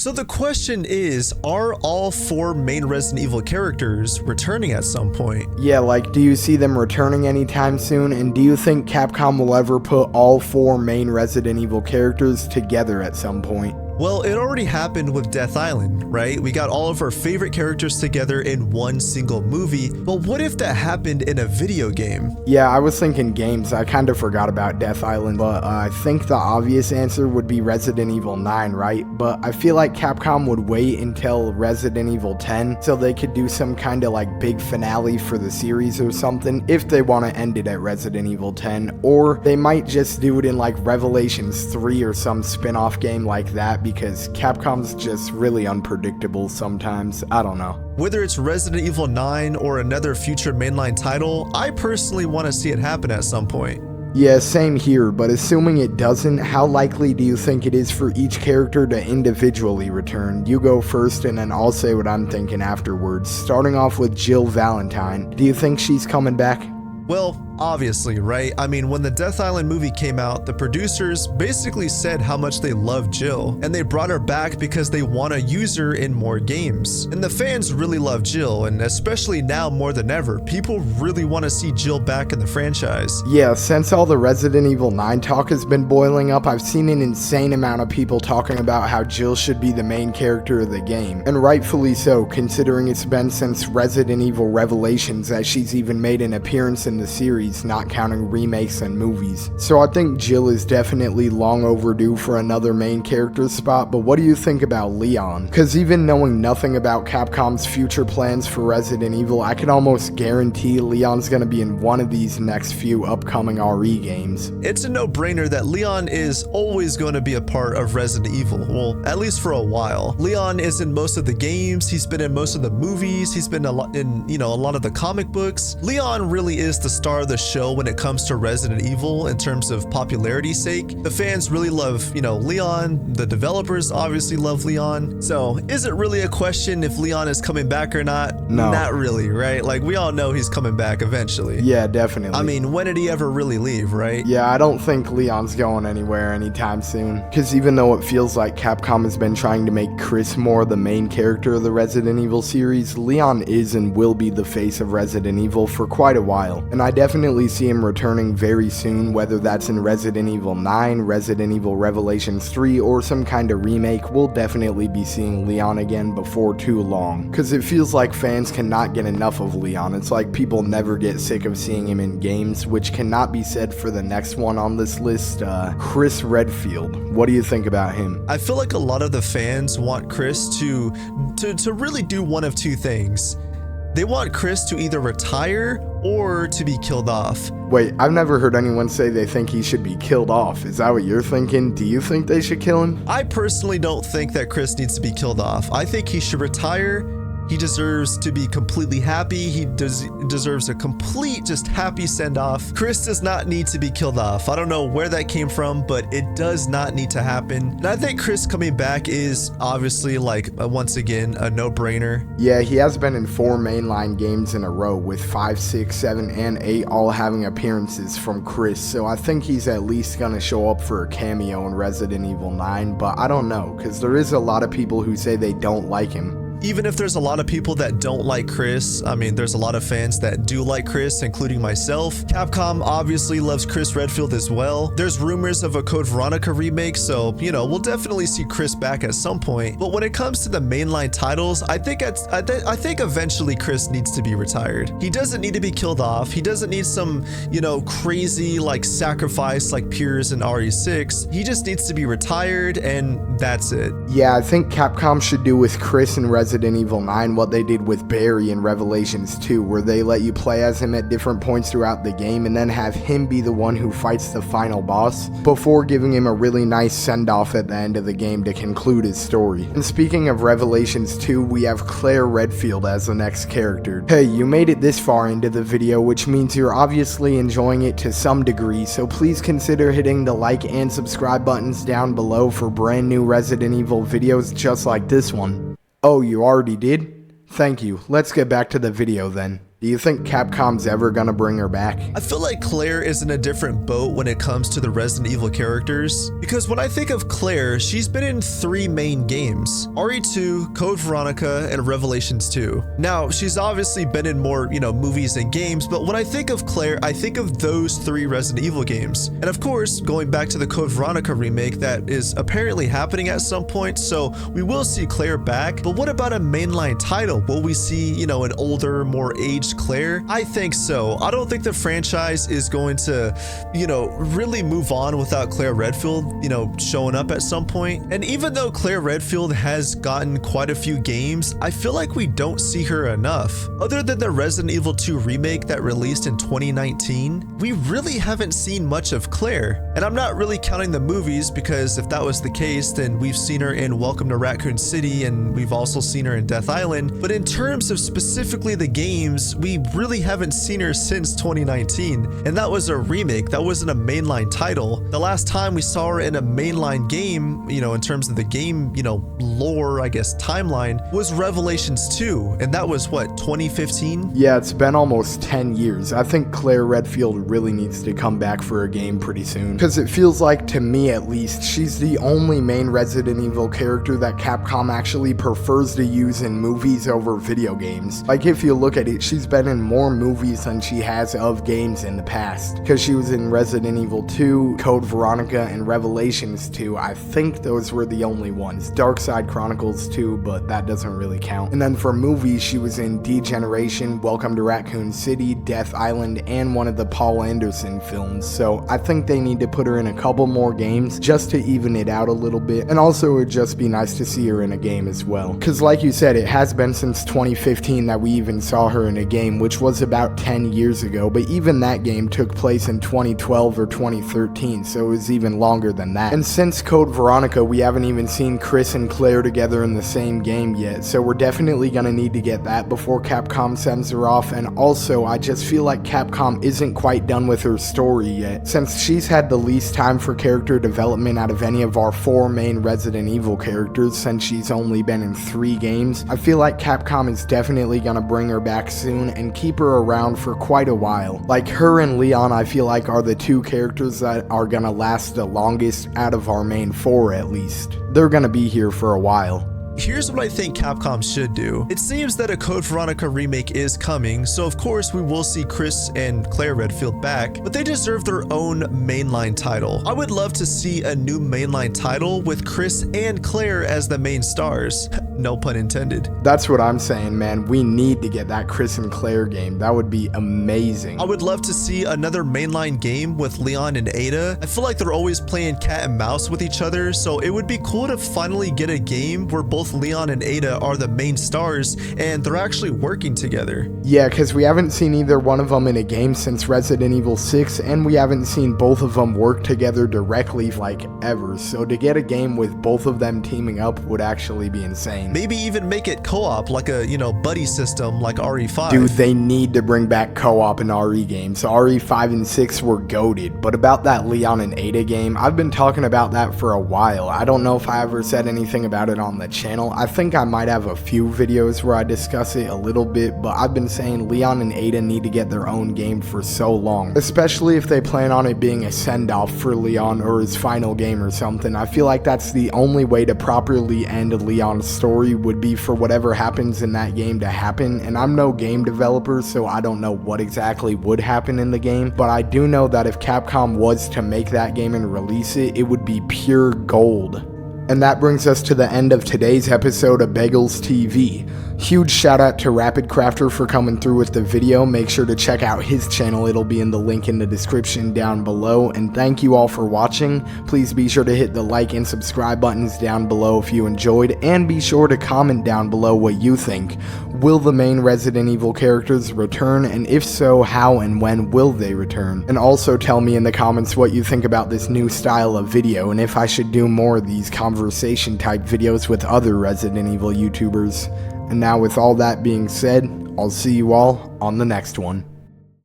So the question is, are all 4 main Resident Evil characters returning at some point? Yeah, like, do you see them returning anytime soon? And do you think Capcom will ever put all 4 main Resident Evil characters together at some point? Well, it already happened with Death Island, right? We got all of our favorite characters together in one single movie, but what if that happened in a video game? Yeah, I was thinking games. I kind of forgot about Death Island, but I think the obvious answer would be Resident Evil 9, right? But I feel like Capcom would wait until Resident Evil 10 so they could do some kind of like big finale for the series or something if they want to end it at Resident Evil 10, or they might just do it in like Revelations 3 or some spin-off game like that, because Capcom's just really unpredictable sometimes. I don't know. Whether it's Resident Evil 9 or another future mainline title, I personally want to see it happen at some point. Yeah, same here, but assuming it doesn't, how likely do you think it is for each character to individually return? You go first and then I'll say what I'm thinking afterwards. Starting off with Jill Valentine, do you think she's coming back? Well, obviously, right? I mean, when the Death Island movie came out, the producers basically said how much they love Jill, and they brought her back because they want to use her in more games. And the fans really love Jill, and especially now more than ever, people really want to see Jill back in the franchise. Yeah, since all the Resident Evil 9 talk has been boiling up, I've seen an insane amount of people talking about how Jill should be the main character of the game. And rightfully so, considering it's been since Resident Evil Revelations that she's even made an appearance in the series, not counting remakes and movies. So I think Jill is definitely long overdue for another main character spot, but what do you think about Leon? Because even knowing nothing about Capcom's future plans for Resident Evil, I can almost guarantee Leon's gonna be in one of these next few upcoming RE games. It's a no-brainer that Leon is always going to be a part of Resident Evil, well, at least for a while. Leon is in most of the games, he's been in most of the movies, he's been in a lot of the comic books. Leon really is the star of the show when it comes to Resident Evil in terms of popularity's sake. The fans really love, Leon. The developers obviously love Leon. So is it really a question if Leon is coming back or not? No. Not really, right? Like, we all know he's coming back eventually. Yeah, definitely. I mean, when did he ever really leave, right? Yeah, I don't think Leon's going anywhere anytime soon. Because even though it feels like Capcom has been trying to make Chris more the main character of the Resident Evil series, Leon is and will be the face of Resident Evil for quite a while. And I definitely see him returning very soon, whether that's in Resident Evil 9, Resident Evil Revelations 3, or some kind of remake. We'll definitely be seeing Leon again before too long. Because it feels like fans cannot get enough of Leon. It's like people never get sick of seeing him in games, which cannot be said for the next one on this list, Chris Redfield. What do you think about him? I feel like a lot of the fans want Chris to really do one of two things. They want Chris to either retire or to be killed off. Wait, I've never heard anyone say they think he should be killed off. Is that what you're thinking? Do you think they should kill him? I personally don't think that Chris needs to be killed off. I think he should retire. He deserves to be completely happy. He deserves a complete, just happy send-off. Chris does not need to be killed off. I don't know where that came from, but it does not need to happen. And I think Chris coming back is obviously, once again, a no-brainer. Yeah, he has been in 4 mainline games in a row, with 5, 6, 7, and 8 all having appearances from Chris, so I think he's at least gonna show up for a cameo in Resident Evil 9, but I don't know, because there is a lot of people who say they don't like him. Even if there's a lot of people that don't like Chris, I mean, there's a lot of fans that do like Chris, including myself. Capcom obviously loves Chris Redfield as well. There's rumors of a Code Veronica remake, so, we'll definitely see Chris back at some point. But when it comes to the mainline titles, I think eventually Chris needs to be retired. He doesn't need to be killed off. He doesn't need some, crazy, sacrifice like Piers in RE6. He just needs to be retired, and that's it. Yeah, I think Capcom should do with Chris and Resident Evil 9 what they did with Barry in Revelations 2, where they let you play as him at different points throughout the game and then have him be the one who fights the final boss before giving him a really nice send-off at the end of the game to conclude his story. And speaking of Revelations 2, we have Claire Redfield as the next character. Hey, you made it this far into the video, which means you're obviously enjoying it to some degree, so please consider hitting the like and subscribe buttons down below for brand new Resident Evil videos just like this one. Oh, you already did? Thank you. Let's get back to the video then. Do you think Capcom's ever gonna bring her back? I feel like Claire is in a different boat when it comes to the Resident Evil characters, because when I think of Claire, she's been in 3 main games: RE2, Code Veronica, and Revelations 2. Now, she's obviously been in more, movies and games, but when I think of Claire, I think of those 3 Resident Evil games. And of course, going back to the Code Veronica remake that is apparently happening at some point, so we will see Claire back. But what about a mainline title? Will we see, an older, more aged Claire? I think so. I don't think the franchise is going to, really move on without Claire Redfield, showing up at some point. And even though Claire Redfield has gotten quite a few games, I feel like we don't see her enough. Other than the Resident Evil 2 remake that released in 2019, we really haven't seen much of Claire. And I'm not really counting the movies, because if that was the case, then we've seen her in Welcome to Raccoon City, and we've also seen her in Death Island. But in terms of specifically the games, we really haven't seen her since 2019. And that was a remake, that wasn't a mainline title. The last time we saw her in a mainline game, in terms of the game, lore, I guess, timeline, was Revelations 2. And that was what, 2015? Yeah, it's been almost 10 years. I think Claire Redfield really needs to come back for a game pretty soon. Because it feels like, to me at least, she's the only main Resident Evil character that Capcom actually prefers to use in movies over video games. Like, if you look at it, she's been in more movies than she has of games in the past. Because she was in Resident Evil 2, Code Veronica, and Revelations 2. I think those were the only ones. Dark Side Chronicles 2, but that doesn't really count. And then for movies, she was in Degeneration, Welcome to Raccoon City, Death Island, and one of the Paul Anderson films. So I think they need to put her in a couple more games just to even it out a little bit. And also it would just be nice to see her in a game as well. Because like you said, it has been since 2015 that we even saw her in a game, which was about 10 years ago. But even that game took place in 2012 or 2013, so it was even longer than that. And since Code Veronica, we haven't even seen Chris and Claire together in the same game yet, so we're definitely gonna need to get that before Capcom sends her off. And also, I just feel like Capcom isn't quite done with her story yet, since she's had the least time for character development out of any of our 4 main Resident Evil characters, since she's only been in 3 games. I feel like Capcom is definitely gonna bring her back soon and keep her around for quite a while. Like, her and Leon, I feel like, are the 2 characters that are gonna last the longest out of our main 4 at least. They're gonna be here for a while. Here's what I think Capcom should do. It seems that a Code Veronica remake is coming, so of course we will see Chris and Claire Redfield back, but they deserve their own mainline title. I would love to see a new mainline title with Chris and Claire as the main stars. No pun intended. That's what I'm saying, man. We need to get that Chris and Claire game. That would be amazing. I would love to see another mainline game with Leon and Ada. I feel like they're always playing cat and mouse with each other, so it would be cool to finally get a game where both Leon and Ada are the main stars and they're actually working together. Yeah, because we haven't seen either one of them in a game since Resident Evil 6, and we haven't seen both of them work together directly like ever, so to get a game with both of them teaming up would actually be insane. Maybe even make it co-op, like a, buddy system like RE5. Dude, they need to bring back co-op in RE games. RE5 and 6 were goated, but about that Leon and Ada game, I've been talking about that for a while. I don't know if I ever said anything about it on the channel. I think I might have a few videos where I discuss it a little bit, but I've been saying Leon and Ada need to get their own game for so long, especially if they plan on it being a send-off for Leon or his final game or something. I feel like that's the only way to properly end Leon's story would be for whatever happens in that game to happen, and I'm no game developer, so I don't know what exactly would happen in the game, but I do know that if Capcom was to make that game and release it, it would be pure gold. And that brings us to the end of today's episode of Bagels TV. Huge shout out to Rapid Crafter for coming through with the video. Make sure to check out his channel, it'll be in the link in the description down below. And thank you all for watching. Please be sure to hit the like and subscribe buttons down below if you enjoyed, and be sure to comment down below what you think. Will the main Resident Evil characters return, and if so, how and when will they return? And also tell me in the comments what you think about this new style of video, and if I should do more of these conversation type videos with other Resident Evil YouTubers. And now with all that being said, I'll see you all on the next one.